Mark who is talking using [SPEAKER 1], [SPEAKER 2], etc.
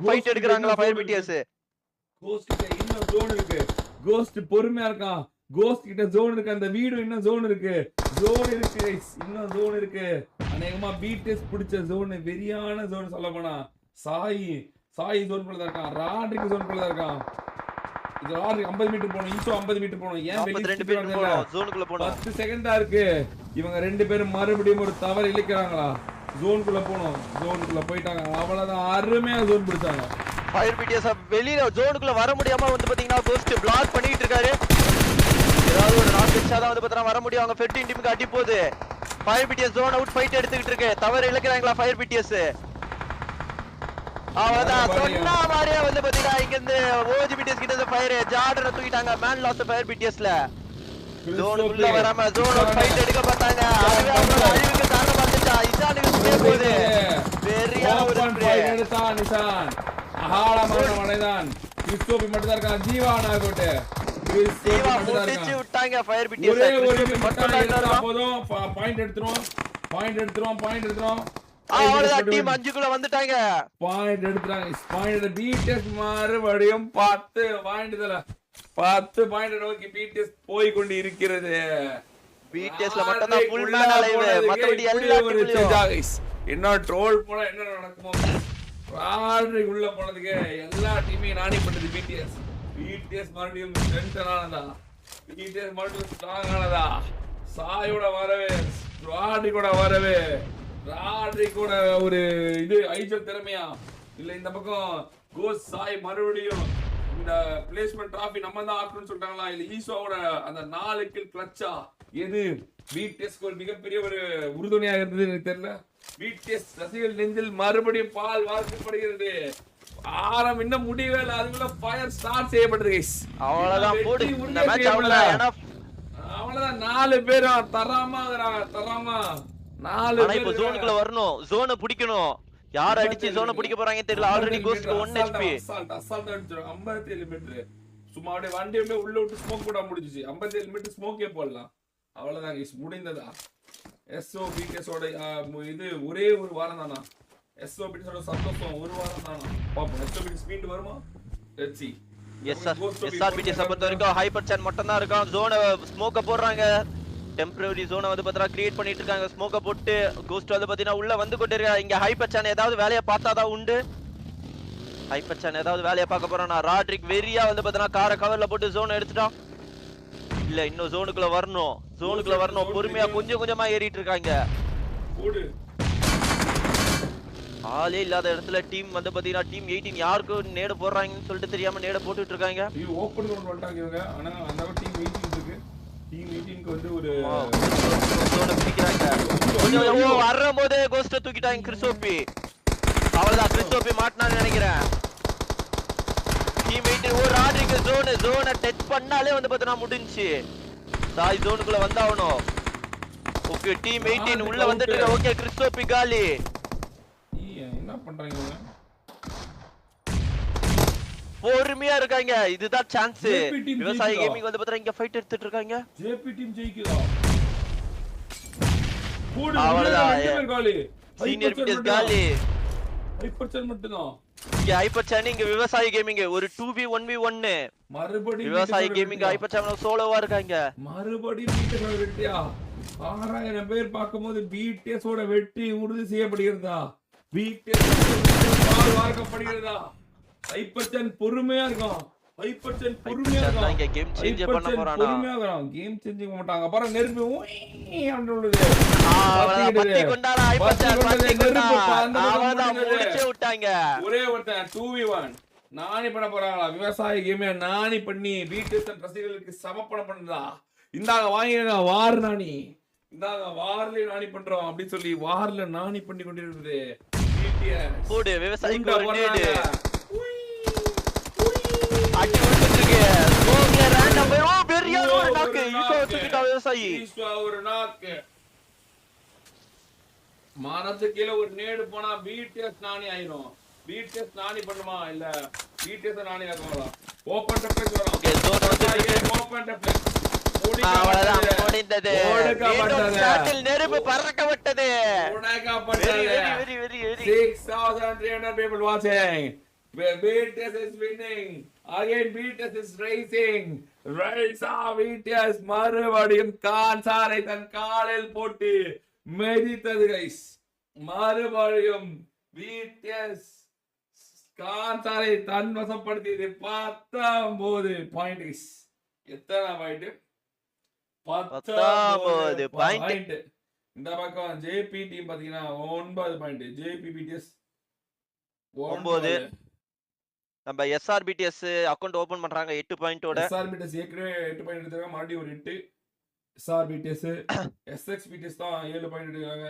[SPEAKER 1] Fight எடுக்கறாங்களா fire BDS.
[SPEAKER 2] Ghost கிட்ட இன்னும் ஜோன் இருக்கு. கோஸ்ட் பொறுமையா இருக்கான். கோஸ்ட் கிட்ட ஜோன் இருக்கு. அந்த வீடு இன்னும் ஜோன் இருக்கு. ஜோன் இருக்கு गाइस. இன்னும் ஜோன் இருக்கு. அநேகமா பிடிஎஸ் பிடிச்ச ஜோன் வெரியான ஜோன் சொல்லப்போனா சாய் ஜோன் குள்ள தான் இருக்கான். ராட்ரிக் ஜோன் குள்ள தான் இருக்கான். இது ராட்ரிக் 50 மீட்டர் போணும். இன்சோ 50 மீட்டர் போணும். ஏன் வெளிய
[SPEAKER 1] 42 பேர் போணும் ஜோனுக்குள்ள போணும்.
[SPEAKER 2] 10 செகண்ட் தான் இருக்கு. இவங்க ரெண்டு பேரும் மறுபடியும் ஒரு தவறு இழுக்கறாங்களா? ஜோனுக்குள்ள போணும். ஜோனுக்குள்ள போயிட்டாங்க. அவ்வளவுதான். அருமையா ஜோன் பிடிச்சாங்க.
[SPEAKER 1] ஃபயர் பிடிஎஸ் வெளியில ஜோனுக்குள்ள வர முடியாம வந்து பாத்தீங்கன்னா கோஸ்ட் பிளாக் பண்ணிட்டு இருக்காரு. ஏதாவது ஒரு நாக் வெச்சாதான் வந்து பாத்தீங்கன்னா வர முடியும். அவங்க ஃபெட்டிங் டீமுக்கு அடி போகுது. ஃபயர் பிடிஎஸ் ஜோன் அவுட் ஃபைட் எடுத்துக்கிட்டு இருக்கு. தவறு இழுக்கறாங்களா ஃபயர் பிடிஎஸ்? அவதான் சொன்ன மாதிரியே வந்து பாத்தீங்கன்னா இங்க இருந்து ஓஜி பிடிஎஸ் கிட்ட இருந்து ஃபயர் ஜார்டனை தூக்கிட்டாங்க. மேன் லாஸ்ட் ஃபயர் பிடிஎஸ்ல ஜோனுக்குள்ள வராம ஜோன் அவுட் ஃபைட் எடுக்க பார்த்தாங்க. அதுவே அவங்களோட அழிவுக்கு காரணமா இருந்துச்சா? இசானுக்கு ஸ்ப்ரே போகுது. பெரிய ஒரு ஸ்ப்ரே
[SPEAKER 2] எடுத்தான் நிசான். ஆழமான மலைதான். கிறிஸ்டோபி மட்டும் தான் இருக்கான். ஜீவானா கோட்டே
[SPEAKER 1] ஜீவா முடிச்சு விட்டாங்க ஃபயர் பிடிஎஸ்.
[SPEAKER 2] ஒரே மட்டும் தான் போதும். பாயிண்ட் எடுத்துறோம்.
[SPEAKER 1] அவ்வளவுதான். டீம் 5க்குள்ள வந்துட்டாங்க.
[SPEAKER 2] பாயிண்ட் எடுத்துறாங்க. பாயிண்ட் பிடிஎஸ் மறுபடியும் 10 பாயிண்ட் நோக்கி பிடிஎஸ் போய் கொண்டு இருக்கிறது.
[SPEAKER 1] பிடிஎஸ்ல மட்டும் தான் ஃபுல் மேன் அலைவ். மத்தபடி எல்லா டீம்லயும்
[SPEAKER 2] என்ன ட்ரோல் போல என்ன நடக்குமோ. ராட்ரிக் உள்ள போனதுக்கு எல்லா டீமையும் நானி பண்ணது பிடிஎஸ் மறுபடியும் ஸ்ட்ரென்த் ஆனதா. பிடிஎஸ் மறுபடியும் ஸ்ட்ராங் ஆனதா. சாயோட வரவே ராட்ரிக்கோட வரவே ராட்ரிக்கோட ஒரு இது ஐஜல் திறமையா இல்ல இந்த பக்கம் கோஸ் சாய் மறுபடியும் இந்த பிளேஸ்மென்ட் டிராஃபி நம்ம தான் ஆக்கணும்னு சொல்றாங்களா இல்ல ஈசோவோட அந்த 4 கில் கிளட்சா எது பிடிஎஸ்க்கு ஒரு மிகப்பெரிய ஒரு உறுதுணையாக இருந்தது எனக்கு தெரியல. பிடிஎஸ் ரசிகர்கள் நெஞ்சில் மறுபடியும் பால் வார்க்கப்படுகிறது. ஆரம் இன்னும் முடியவே இல்லை. அதுக்குள்ள ஃபயர் ஸ்டார்ட் செய்யப்பட்டது गाइस.
[SPEAKER 1] அவ்வளவுதான் போடு. இந்த மேட்ச் அவ்வளவுதான்.
[SPEAKER 2] அவ்வளவுதான். 4 பேரும் தராமா 4
[SPEAKER 1] பேர் இப்ப ஜோனுக்குள்ள வரணும். ஜோனை பிடிக்கணும். யார் அடிச்சு ஜோனை பிடிக்க போறாங்கன்னு தெரியல. ஆல்ரெடி கோஸ்ட்க்கு 1 HP.
[SPEAKER 2] அசால்ட் அடிச்சிரும். 57 மீட்டர். சும்மா அப்படியே வண்டி அப்படியே உள்ள விட்டு ஸ்மோக் போட முடிஞ்சிச்சு. 57 மீட்டர் ஸ்மோக்கே போடலாம். அவ்வளவுதான் गाइस. முடிந்ததா? SOBTS ஓட இது ஒரே ஒரு வாரம் தானா? SOBTS ஓட சந்தோஷம் ஒரு வாரம் தானா? பாப்போம். SOBTS ஸ்பீட் வருமா? let's see.
[SPEAKER 1] Yes sir. SRBTS பொறுத்த வரைக்கும் ஹைப்பர் சான் மட்டும் தான் இருக்கும். ஜோனை ஸ்மோக்க போடுறாங்க. டெம்பரரி ஜோனை வந்து பாத்தீங்கன்னா கிரியேட் பண்ணிட்டு இருக்காங்க. ஸ்மோக்க போட்டு கோஸ்ட் வந்து பாத்தீங்கன்னா உள்ள வந்து கொண்டு இருக்காங்க. இங்க ஹைப்பர் சான் ஏதாவது வேலையை பார்த்தாதான் உண்டு. ஹைப்பர் சான் ஏதாவது வேலையை பார்க்க போறானா? ராட்ரிக் வெரியா வந்து பாத்தீங்கன்னா காரை கவர்ல போட்டு ஜோனை எடுத்துட்டான். இல்ல இன்னும் ஜோனுக்குள்ள வரணும். பொறுமையா கொஞ்சம் கொஞ்சமா ஏறிட்டு இருக்காங்க. ஆளே இல்லாத இடத்துல டீம் வந்து பாத்தீங்கன்னா டீம் 18 யாருக்கு நேட போடுறாங்கன்னு சொல்லிட்டு தெரியாம நேட போட்டுட்டு இருக்காங்க.
[SPEAKER 2] ஓபன் ரவுண்ட் வந்துட்டாங்க இவங்க. ஆனா அந்த டீம் 18 இருக்கு. டீம் 18க்கு வந்து ஒரு
[SPEAKER 1] ஜோனை பிடிக்கிறாங்க. கொஞ்சம் வரும்போதே கோஸ்ட தூக்கிட்டாங்க கிறிஸ்டோபி. அவ்வளவுதான். கிறிஸ்டோபி மாட்டனான்னு நினைக்கிறேன். டீம் 18 ஒரு ராட்ரிக் ஜோனை டச் பண்ணாலே வந்து பாத்தீங்கன்னா முடிஞ்சி. சாய் ஜோனுக்குள்ள வந்தாவணும். ஓகே டீம் 18 உள்ள வந்துட்டு. ஓகே கிறிஸ்டோபி காலி.
[SPEAKER 2] என்ன பண்றாங்க இவங்க?
[SPEAKER 1] பொறுமையா இருக்காங்க. இதுதான் சான்ஸ். விவசாயி கேமிங் வந்து பாத்தீங்கன்னா இங்க ஃபைட் எடுத்துட்டு இருக்காங்க.
[SPEAKER 2] ஜேபி டீம் ஜெயிக்குதா?
[SPEAKER 1] அவ்வளவுதான். காலி. சீனியர் பிடிஎஸ் காலி.
[SPEAKER 2] ஹைப்பர் சான் மட்டும் தான்.
[SPEAKER 1] இங்க ஹைப்பர் சான் இங்க விவசாயி கேமிங் ஒரு 2v1v1
[SPEAKER 2] மறுபடியும்
[SPEAKER 1] விவசாயி கேமிங் ஹைப்பர் சான் சோலோவா இருக்காங்க.
[SPEAKER 2] மறுபடியும் மீட்டர் வெட்டியா 6000 பேர் பாக்கும்போது பிடிஎஸ் ஓட வெற்றி உறுதி செய்யப்படுகிறதா? பிடிஎஸ் பால் வார்க்கப்படுகிறதா? ஹைப்பர் சான் பொறுமையா இருக்கான். ஹைப்பர் சான் பொறுமையா இருக்கான்.
[SPEAKER 1] இங்க கேம் சேஞ்ச் பண்ண போறானா?
[SPEAKER 2] பொறுமையா இருக்கான். கேம் சேஞ்ச் பண்ண மாட்டாங்க. அப்புறம் நெருப்பு அப்படினுது.
[SPEAKER 1] பத்தி கொண்டாரா ஹைப்பர் சான் பத்தி கொண்டாரா. அவதான் முடிச்சு விட்டாங்க.
[SPEAKER 2] ஒரே ஒருத்தன் 2v1 நானி பண்ண போறாங்களா? விவசாய கேமே நானி பண்ணி பிடிஎஸ் ரசிகர்களுக்கு சமர்ப்பணம் பண்ணதா? இந்தாங்க வாங்கிங்க வார் நானி. இந்தாங்க வார்ல நானி பண்றோம் அப்படி சொல்லி வார்ல நானி பண்ணி கொண்டிருக்குது பிடிஎஸ்.
[SPEAKER 1] போடு விவசாயிக்கு ஒரு நேடு. அடி விட்டுருக்கு. ஸ்மோக்ல ரேண்டம் போய் பெரிய ஒரு நாக்கு. ஈசோ தூக்கிட்டா விவசாயி.
[SPEAKER 2] ஈசோ ஒரு நாக்கு. மானத்து கீழ ஒரு நேடு போனா பிடிஎஸ் நானி ஆயிரும். பிடிஎஸ் நானி பண்ணுமா இல்ல பிடிஎஸ் நானி ஆகுமா? ஓபன் டெப்ளெக்ஸ் வரும்.
[SPEAKER 1] ஓகே ஜோன் வந்து
[SPEAKER 2] ஓபன் டெப்ளெக்ஸ்.
[SPEAKER 1] அவ்வளவுதான் முடிந்தது. நெருப்பு பறக்கப்பட்டது.
[SPEAKER 2] Very 6300 people watching. where BTS is winning. Again BTS is racing. Raisa BTS மறுபடியும் கான்சாரை தன் காலில் போட்டு மெதித்தது guys. மறுபடியும் BTS கான்சாரை தன் வசப்படுத்தியது 19 பாயிண்ட் guys. எத்தனை பாயிண்ட்? 19 பாயிண்ட். இந்த பக்கம் ஜேபி டீம் பாத்தீங்கன்னா 9 பாயிண்ட். JP BTS
[SPEAKER 1] 9. நம்ம SRBTS அக்கவுண்ட் ஓபன் பண்றாங்க 8 பாயிண்டோட.
[SPEAKER 2] SRBTS ஏற்கனவே 8 பாயிண்ட் எடுத்தாங்க, மறுபடியும் ஒரு 8. SRBTS SXBTS தான் 7 பாயிண்ட் எடுக்காங்க.